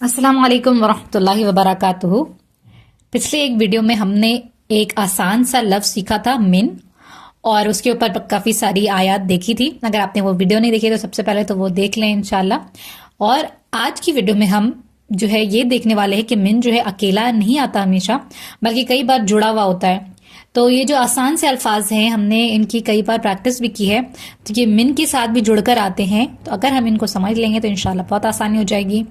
अस्सलाम वालेकुम वरहमतुल्लाहि वबरकातुहू। पिछले एक वीडियो में हमने एक आसान सा लफ्ज सीखा था मिन, और उसके ऊपर काफ़ी सारी आयत देखी थी। अगर आपने वो वीडियो नहीं देखी तो सबसे पहले तो वो देख लें इंशाल्लाह। और आज की वीडियो में हम जो है ये देखने वाले हैं कि मिन जो है अकेला नहीं आता हमेशा, बल्कि कई बार जुड़ा हुआ होता है। तो ये जो आसान से अल्फाज हैं हमने इनकी कई बार प्रैक्टिस भी की है, तो ये मिन के साथ भी जुड़कर आते हैं। तो अगर हम इनको समझ लेंगे तो इंशाल्लाह बहुत आसानी हो जाएगी।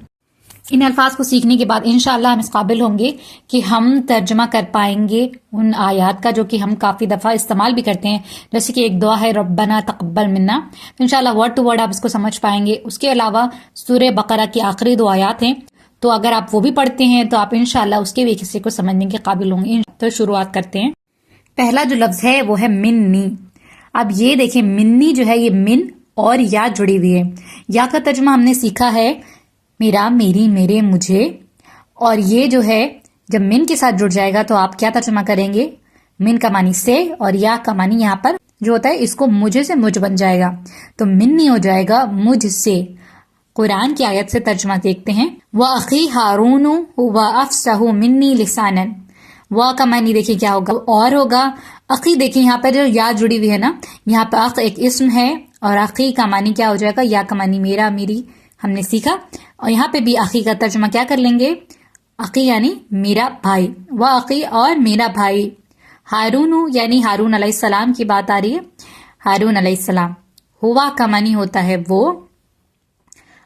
इन अल्फाज को सीखने के बाद इंशाअल्लाह हम इस काबिल होंगे कि हम तर्जमा कर पाएंगे उन आयात का जो कि हम काफ़ी दफ़ा इस्तेमाल भी करते हैं, जैसे कि एक दुआ है रब्बना तक़ब्बल मिन्ना। तो इंशाअल्लाह वर्ड टू वर्ड आप इसको समझ पाएंगे। उसके अलावा सूरह बकरा की आखिरी 2 आयात हैं, तो अगर आप वो भी पढ़ते हैं तो आप इंशाअल्लाह उसके भी एक हिस्से को समझने के काबिल होंगे। तो शुरुआत करते हैं। पहला जो लफ्ज़ है वो है मिन्नी। अब ये देखें, मिन्नी जो है ये मिन और या जुड़ी हुई है। या का तर्जुमा हमने सीखा है मेरा, मेरी, मेरे, मुझे। और ये जो है जब मिन के साथ जुड़ जाएगा तो आप क्या तर्जुमा करेंगे? मिन का मानी से और या का मानी यहाँ पर जो होता है इसको मुझे से मुझ बन जाएगा, तो मिन्नी हो जाएगा मुझ से। कुरान की आयत से तर्जुमा देखते हैं। व अखी हारून व अफसहु मिन्नी लिसानन। व का मानी देखिए क्या होगा, और होगा। अखी देखिए यहाँ पर जो या जुड़ी हुई है ना, यहाँ पर अख एक इसम है और अखी का मानी क्या हो जाएगा? या का मानी मेरा, मेरी, हमने सीखा। और यहाँ पे भी अखी का तर्जुमा क्या कर लेंगे? अखी यानी मेरा भाई, वह अखी और मेरा भाई। हारून यानी हारून अलैहिस्सलाम की बात आ रही है। हारून अलैहिस्सलाम। हुआ का मानी होता है वो।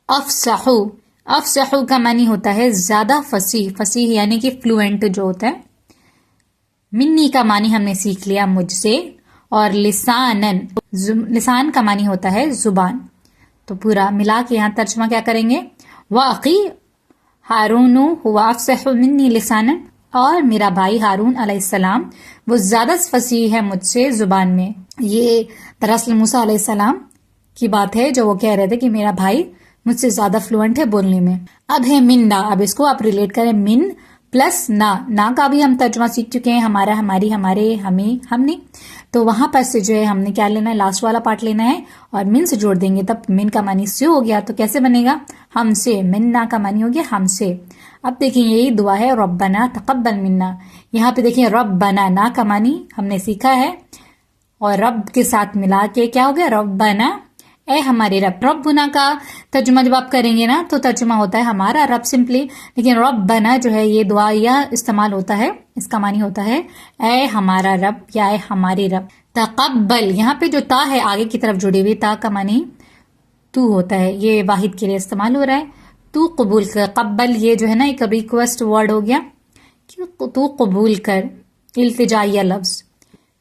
अफसहु, अफसहु का मानी होता है ज्यादा फसीह, फसीह यानी कि फ्लुएंट जो होता है। मिन्नी का मानी हमने सीख लिया मुझसे। और लिसानन, लिसान का मानी होता है जुबान। तो पूरा मिला के यहाँ तर्जुमा क्या करेंगे? वाक़ी हारून हुआ अफ़सहु मिन्नी लिसानन, और मेरा भाई हारून अलैहिस्सलाम वो ज्यादा फसीह है मुझसे जुबान में। ये दरअसल मूसा अलैहिस्सलाम की बात है जो वो कह रहे थे कि मेरा भाई मुझसे ज्यादा फ्लुएंट है बोलने में। अब है मिन्ना। अब इसको आप रिलेट करें मिन प्लस ना। ना का भी हम तर्जुमा सीख चुके हैं, हमारा, हमारी, हमारे, हमें, हमने। तो वहां पर से जो है हमने क्या लेना है? लास्ट वाला पार्ट लेना है और मिन से जोड़ देंगे, तब मिन का मानी से हो गया। तो कैसे बनेगा? हमसे। मिन्ना का मानी हो गया हमसे। अब देखिए यही दुआ है रब्बना तक़ब्बल मिन्ना। यहाँ पे देखिए रब्बना, ना का मानी हमने सीखा है और रब के साथ मिला के क्या हो गया? रब्बना, ए हमारे रब। रब्बुना का तर्जुमा जब आप करेंगे ना तो तर्जुमा होता है हमारा रब सिंपली, लेकिन रब्बना जो है ये दुआ या इस्तेमाल होता है, इसका मानी होता है ए हमारा रब या ए हमारे रब। तक़ब्बल, यहाँ पे जो ता है आगे की तरफ जुड़ी हुई, ता का मानी तू होता है, ये वाहिद के लिए इस्तेमाल हो रहा है। तू कबूल कर। कब्बल ये जो है ना एक रिक्वेस्ट वर्ड हो गया कि तू कबूल कर, इल्तिजाइया लफ्ज।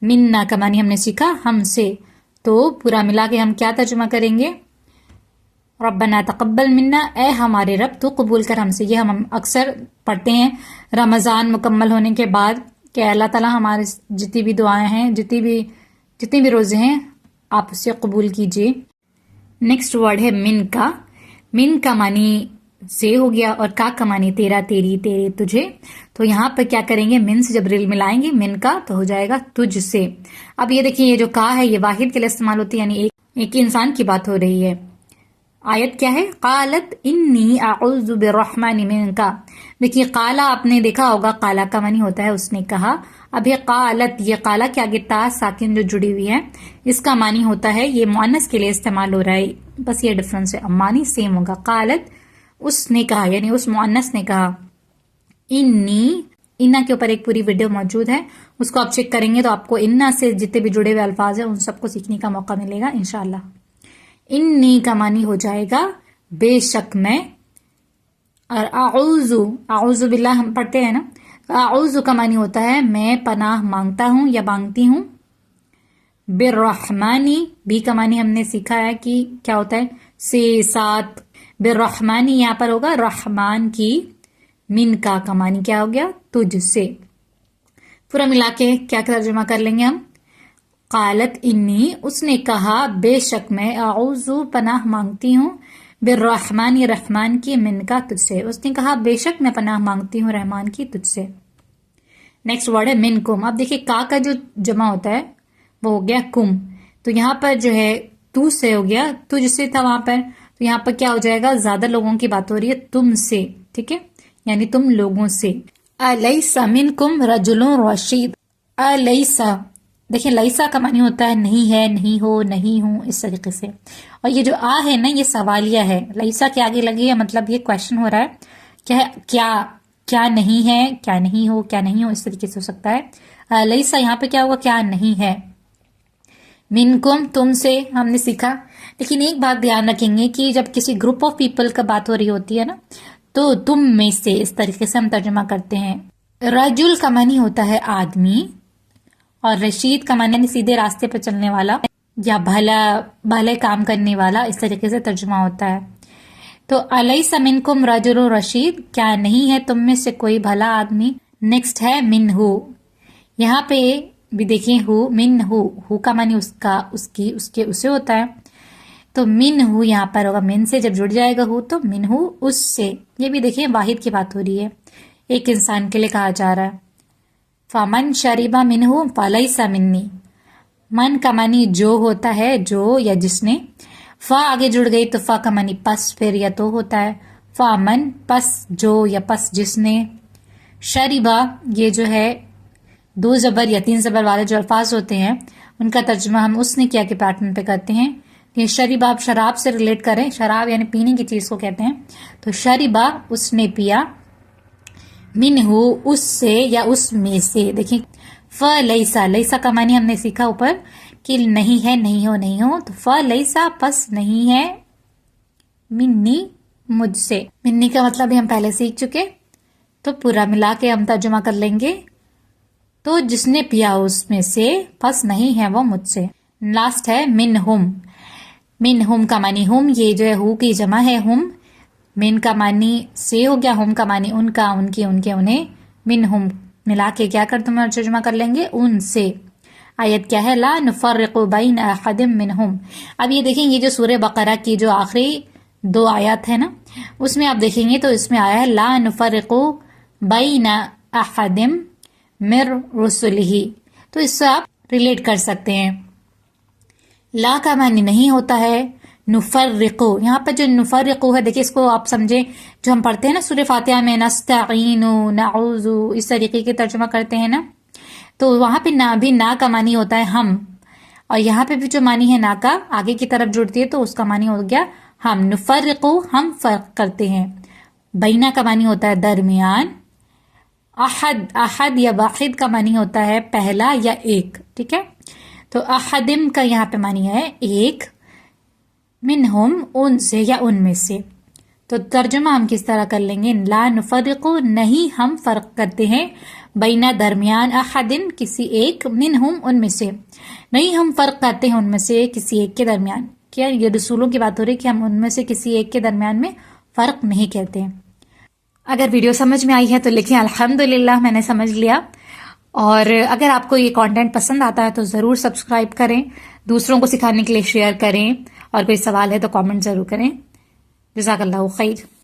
मिन्ना का मानी हमने सीखा हमसे। तो पूरा मिला के हम क्या तर्जुमा करेंगे? रब्बना तक़ब्बल मिन्ना, ए हमारे रब तू कबूल कर हमसे। ये हम अक्सर पढ़ते हैं रमज़ान मुकम्मल होने के बाद कि अल्लाह ताला हमारे जितनी भी दुआएं हैं, जितने भी रोजे हैं आप उससे कबूल कीजिए। नेक्स्ट वर्ड है मिन का। मिन का मानी से हो गया और का मानी तेरा, तेरी, तेरे, तुझे। तो यहाँ पर क्या करेंगे? मिन से जब रिल मिलाएंगे मिन का तो हो जाएगा तुझसे। अब ये देखिए ये जो का है ये वाहिद के लिए इस्तेमाल होती है, यानी एक इंसान की बात हो रही है। आयत क्या है? कालत इन्नी अऊज़ु बिर्रहमानि मिनका। देखिए काला आपने देखा होगा, काला का मानी होता है उसने कहा। अब ये कालत, ये काला के आगे ता साकिन जो जुड़ी हुई है इसका मानी होता है, ये मुअन्नस के लिए इस्तेमाल हो रहा है, बस ये डिफरेंस है। मानी सेम होगा। कालत उसने कहा यानी उस मुअन्नस ने कहा। इन्नी, इन्ना के ऊपर एक पूरी वीडियो मौजूद है, उसको आप चेक करेंगे तो आपको इन्ना से जितने भी जुड़े हुए अल्फाज हैं उन सबको सीखने का मौका मिलेगा इंशाअल्लाह। इन्नी का मानी हो जाएगा बेशक मैं। और आऊज़ु, आऊज़ु बिल्लाह हम पढ़ते हैं ना, आऊज़ु का मानी होता है मैं पनाह मांगता हूं या मांगती हूं। बिर्रहमानी, भी का मानी हमने सीखा है कि क्या होता है? से, साथ। बिर्रहमानी यहाँ पर होगा रहमान की। मिन का मानी क्या हो गया? तुझसे। पूरा मिला के क्या तर्जुमा कर लेंगे हम? कालत इन्नी, उसने कहा बेशक मैं, आऊज़ु पनाह मांगती हूँ, बिर्रहमानी रहमान की, मिन का तुझसे। उसने कहा बेशक मैं पनाह मांगती हूँ रहमान की तुझसे। नेक्स्ट वर्ड है मिन कुम। अब देखिए का जो जमा होता है वो हो गया कुम। तो यहाँ पर जो है तू से हो गया, तुझसे था वहां पर, تو یہاں پر کیا ہو جائے گا, زیادہ لوگوں کی بات ہو رہی ہے تم سے, ٹھیک ہے, یعنی تم لوگوں سے. الیس منکم رجل رشید. الیسا, دیکھیں لیسا کا معنی ہوتا ہے نہیں ہے, نہیں ہو, نہیں ہوں, اس طریقے سے. اور یہ جو ہے نا, یہ سوالیہ ہے. لیسا کے آگے لگی ہے, مطلب یہ کویشچن ہو رہا ہے کہ کیا نہیں ہے, کیا نہیں ہو, کیا نہیں ہو, اس طریقے سے ہو سکتا ہے. لیسا یہاں پہ کیا ہوگا, کیا نہیں ہے. منکم تم سے ہم نے سیکھا. لیکن ایک بات دھیان رکھیں گے کہ جب کسی گروپ آف پیپل کا بات ہو رہی ہوتی ہے نا, تو تم میں سے, اس طریقے سے ہم ترجمہ کرتے ہیں. رجل کا معنی ہوتا ہے آدمی, اور رشید کا معنی سیدھے راستے پر چلنے والا یا بھلے کام کرنے والا, اس طریقے سے ترجمہ ہوتا ہے. تو الیس منکم رجل رشید, کیا نہیں ہے تم میں سے کوئی بھلا آدمی. نیکسٹ ہے منہو. یہاں پہ بھی دیکھیں ہو, منہو کا معنی اس کا, اس کی, اس کے, اسے ہوتا ہے. تو منہو یہاں پر ہوگا من سے, جب جڑ جائے گا ہو تو منہو اس سے. یہ بھی دیکھیں واحد کی بات ہو رہی ہے, ایک انسان کے لیے کہا جا رہا ہے. فمن شربا منہو فلیس منی. من کا معنی جو ہوتا ہے, جو یا جس نے. فا آگے جڑ گئی تو فا کا معنی پس, پھر یا تو ہوتا ہے. فامن پس جو یا پس جس نے. شربا یہ جو ہے 2 زبر یا 3 زبر والے جو الفاظ ہوتے ہیں, ان کا ترجمہ ہم اس نے کیا کے پیٹرن پہ کرتے ہیں کہ شربا آپ شراب سے ریلیٹ کریں, شراب یعنی پینے کی چیز کو کہتے ہیں. تو شربا اس نے پیا, منہو اس سے یا اس میں سے. دیکھیں فلیسا, لیسا کا معنی ہم نے سیکھا اوپر کہ نہیں ہے, نہیں ہو, نہیں ہو. تو فلیسا پس نہیں ہے, منی مجھ سے. منی کا مطلب ہم پہلے سیکھ چکے, تو پورا ملا کے ہم ترجمہ کر لیں گے. تو جس نے پیا اس میں سے, پس نہیں ہے وہ مجھ سے. لاسٹ ہے منہم. منہم کا معنی ہم, یہ جو ہے ہو کی جمع ہے ہم. من کا معنی سے ہو گیا, ہم کا معنی ان کا, ان کی, ان کے, انہیں. منہم ملا کے کیا کر تم ترجمہ کر لیں گے, ان سے. آیت کیا ہے, لا نفرق بین احد منہم. اب یہ دیکھیں, یہ جو سورہ بقرہ کی جو آخری 2 آیات ہے نا, اس میں آپ دیکھیں گے تو اس میں آیا ہے لا نفرق بین احد من رسلہ. تو اس سے آپ ریلیٹ کر سکتے ہیں. لا کا معنی نہیں ہوتا ہے, نفرقو, یہاں پر جو نفرقو ہے, دیکھیں اس کو آپ سمجھیں, جو ہم پڑھتے ہیں نا سورہ فاتحہ میں نستعین, نعوذ, اس طریقے کے ترجمہ کرتے ہیں نا, تو وہاں پہ نا بھی نا کا معنی ہوتا ہے ہم, اور یہاں پہ بھی جو معنی ہے نا کا آگے کی طرف جڑتی ہے تو اس کا معنی ہو گیا ہم. نفرقو ہم فرق کرتے ہیں. بینا کا معنی ہوتا ہے درمیان. احد یا واحد کا معنی ہوتا ہے پہلا یا ایک, ٹھیک ہے. تو احدم کا یہاں پہ معنی ہے ایک, منہم ان سے یا ان میں سے. تو ترجمہ ہم کس طرح کر لیں گے, لا نفرقو نہیں ہم فرق کرتے ہیں, بینا درمیان, احدن کسی ایک, منہم ان میں سے نہیں ہم فرق کرتے ہیں ان میں سے کسی ایک کے درمیان. کیا یہ رسولوں کی بات ہو رہی ہے کہ ہم ان میں سے کسی ایک کے درمیان میں فرق نہیں کہتے. اگر ویڈیو سمجھ میں آئی ہے تو لکھیں الحمدللہ میں نے سمجھ لیا. اور اگر آپ کو یہ کانٹینٹ پسند آتا ہے تو ضرور سبسکرائب کریں, دوسروں کو سکھانے کے لیے شیئر کریں, اور کوئی سوال ہے تو کامنٹ ضرور کریں. جزاک اللہ خیر.